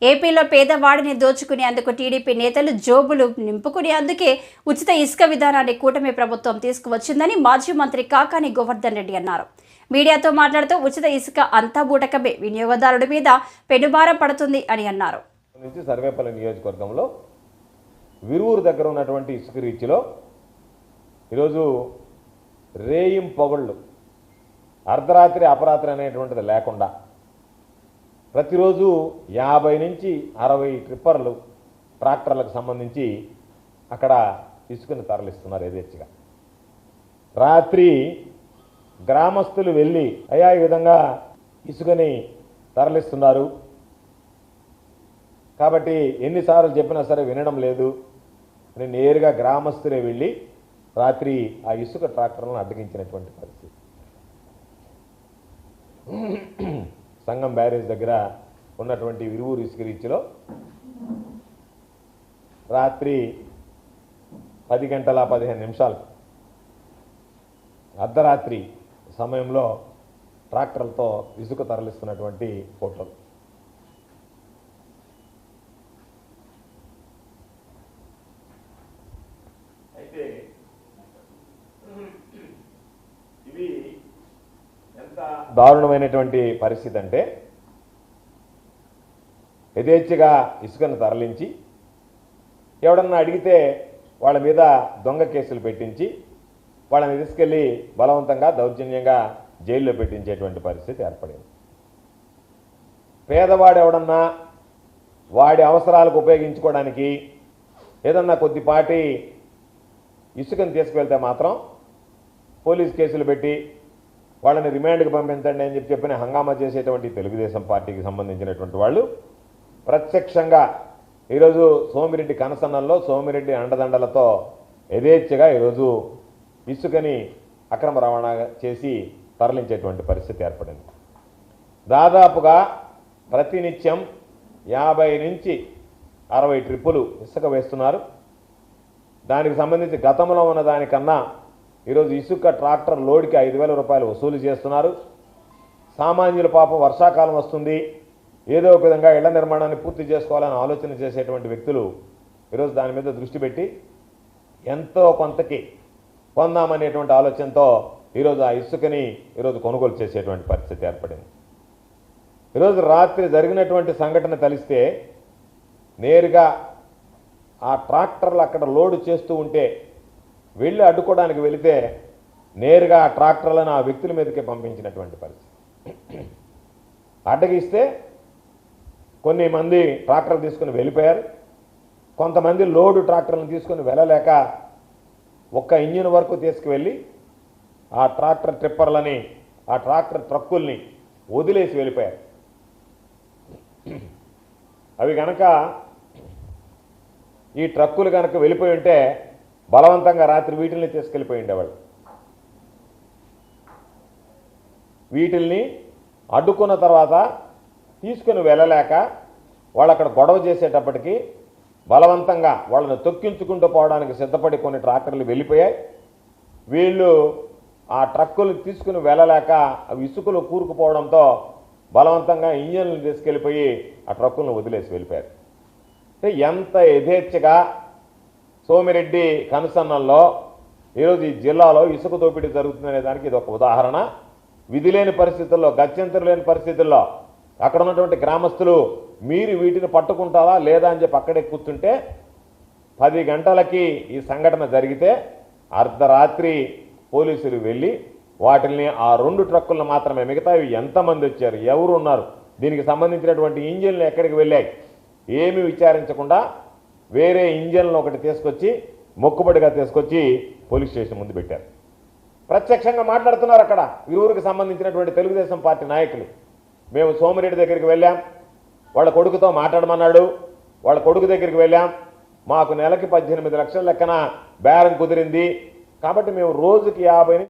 ఏపీలో పేదవాడిని దోచుకునేందుకు టీడీపీ నేతలు జోబులు నింపుకునేందుకే ఉచిత ఇసుక విధానాన్ని కూటమి ప్రభుత్వం తీసుకువచ్చిందని మాజీ మంత్రి కాకాని గోవర్ధన్ రెడ్డి అన్నారు. మీడియాతో మాట్లాడుతూ ఉచిత ఇసుక అంతా బూటకమే, వినియోగదారుడి మీద పెనుభారం పడుతుంది అని అన్నారు. సర్వేపల్లి నియోజకవర్గంలో విరువురు దగ్గర ఉన్నటువంటి ఇసుక రీచ్లో ఈరోజు రేయిం పొగళ్ళు అర్ధరాత్రి అపరాత్రి అనేటువంటిది లేకుండా ప్రతిరోజు 50 నుంచి 60 ట్రిప్పర్లు ట్రాక్టర్లకు సంబంధించి అక్కడ ఇసుకను తరలిస్తున్నారు యథేచ్ఛగా. రాత్రి గ్రామస్తులు వెళ్ళి అయ్యా ఈ విధంగా ఇసుకని తరలిస్తున్నారు కాబట్టి ఎన్నిసార్లు చెప్పినా సరే వినడం లేదు అని నేరుగా గ్రామస్తులే వెళ్ళి రాత్రి ఆ ఇసుక ట్రాక్టర్లను అడ్డగించినటువంటి పరిస్థితి. సంగం బ్యారేజ్ దగ్గర ఉన్నటువంటి విరువురు ఇసుక రీచ్లో రాత్రి 10:15 అర్ధరాత్రి సమయంలో ట్రాక్టర్లతో ఇసుక తరలిస్తున్నటువంటి ఫోటోలు. అయితే ఇది ఎంత దారుణమైనటువంటి పరిస్థితి అంటే యథేచ్ఛగా ఇసుకను తరలించి ఎవడన్నా అడిగితే వాళ్ళ మీద దొంగ కేసులు పెట్టించి వాళ్ళని తీసుకెళ్ళి బలవంతంగా దౌర్జన్యంగా జైల్లో పెట్టించేటువంటి పరిస్థితి ఏర్పడింది. పేదవాడు ఎవడన్నా వాడి అవసరాలకు ఉపయోగించుకోవడానికి ఏదన్నా కొద్దిపాటి ఇసుకను తీసుకువెళ్తే మాత్రం పోలీస్ కేసులు పెట్టి వాళ్ళని రిమాండ్కి పంపించండి అని చెప్పిన హంగామా చేసేటువంటి తెలుగుదేశం పార్టీకి సంబంధించినటువంటి వాళ్ళు ప్రత్యక్షంగా ఈరోజు సోమిరెడ్డి కనసన్నల్లో సోమిరెడ్డి అండదండలతో యథేచ్ఛగా ఈరోజు ఇసుకని అక్రమ రవాణా చేసి తరలించేటువంటి పరిస్థితి ఏర్పడింది. దాదాపుగా ప్రతినిత్యం 50 నుంచి 60 ట్రిప్పులు ఇసుక వేస్తున్నారు. దానికి సంబంధించి గతంలో ఉన్న దానికన్నా ఈరోజు ఇసుక ట్రాక్టర్ లోడ్కి 5,000 రూపాయలు వసూలు చేస్తున్నారు. సామాన్యుల పాపం వర్షాకాలం వస్తుంది, ఏదో ఒక విధంగా ఇళ్ల నిర్మాణాన్ని పూర్తి చేసుకోవాలని ఆలోచన చేసేటువంటి వ్యక్తులు ఈరోజు దాని మీద దృష్టి పెట్టి ఎంతో కొంతకి పొందామనేటువంటి ఆలోచనతో ఈరోజు ఆ ఇసుకని ఈరోజు కొనుగోలు చేసేటువంటి పరిస్థితి ఏర్పడింది. ఈరోజు రాత్రి జరిగినటువంటి సంఘటన తెలిస్తే నేరుగా ఆ ట్రాక్టర్లు అక్కడ లోడు చేస్తూ ఉంటే వెళ్ళి అడ్డుకోవడానికి వెళితే నేరుగా ఆ ట్రాక్టర్లను ఆ వ్యక్తుల మీదకే పంపించినటువంటి పరిస్థితి. అడ్డగిస్తే కొన్ని మంది ట్రాక్టర్లు తీసుకుని వెళ్ళిపోయారు. కొంతమంది లోడు ట్రాక్టర్లను తీసుకుని వెళ్ళలేక ఒక్క ఇంజిన్ వరకు తీసుకువెళ్ళి ఆ ట్రాక్టర్ ట్రిప్పర్లని ఆ ట్రాక్టర్ ట్రక్కుల్ని వదిలేసి వెళ్ళిపోయారు. అవి కనుక ఈ ట్రక్కులు కనుక వెళ్ళిపోయి ఉంటే బలవంతంగా రాత్రి వీటిల్ని తీసుకెళ్ళిపోయి ఉండేవాళ్ళు. వీటిల్ని అడ్డుకున్న తర్వాత తీసుకుని వెళ్ళలేక వాళ్ళు అక్కడ గొడవ చేసేటప్పటికి బలవంతంగా వాళ్ళని తొక్కించుకుంటూ పోవడానికి సిద్ధపడి కొన్ని ట్రాక్టర్లు వెళ్ళిపోయాయి. వీళ్ళు ఆ ట్రక్కులు తీసుకుని వెళ్ళలేక అవి ఇసుకలు కూరుకుపోవడంతో బలవంతంగా ఇంజన్లు తీసుకెళ్ళిపోయి ఆ ట్రక్కులను వదిలేసి వెళ్ళిపోయారు. అంటే ఎంత యథేచ్ఛగా సోమిరెడ్డి కనుసన్నల్లో ఈరోజు ఈ జిల్లాలో ఇసుక దోపిడీ జరుగుతుందనే దానికి ఇది ఒక ఉదాహరణ. విధి లేని పరిస్థితుల్లో, గత్యంతరం లేని పరిస్థితుల్లో అక్కడ ఉన్నటువంటి గ్రామస్తులు మీరు వీటిని పట్టుకుంటారా లేదా అని చెప్పి అక్కడే కూర్చుంటే 10 గంటలకి ఈ సంఘటన జరిగితే అర్ధరాత్రి పోలీసులు వెళ్ళి వాటిని ఆ 2 ట్రక్కులను మాత్రమే, మిగతావి ఎంతమంది వచ్చారు, ఎవరు ఉన్నారు, దీనికి సంబంధించినటువంటి ఇంజిన్లు ఎక్కడికి వెళ్ళాయి ఏమీ విచారించకుండా వేరే ఇంజన్లు ఒకటి తీసుకొచ్చి మొక్కుబడిగా తీసుకొచ్చి పోలీస్ స్టేషన్ ముందు పెట్టారు. ప్రత్యక్షంగా మాట్లాడుతున్నారు అక్కడ విరువురికి సంబంధించినటువంటి తెలుగుదేశం పార్టీ నాయకులు. మేము సోమిరెడ్డి దగ్గరికి వెళ్ళాం, వాళ్ళ కొడుకుతో మాట్లాడమన్నాడు, వాళ్ళ కొడుకు దగ్గరికి వెళ్ళాం, మాకు నెలకి 18 లక్షల లెక్కన బేరం కుదిరింది కాబట్టి మేము రోజుకి 50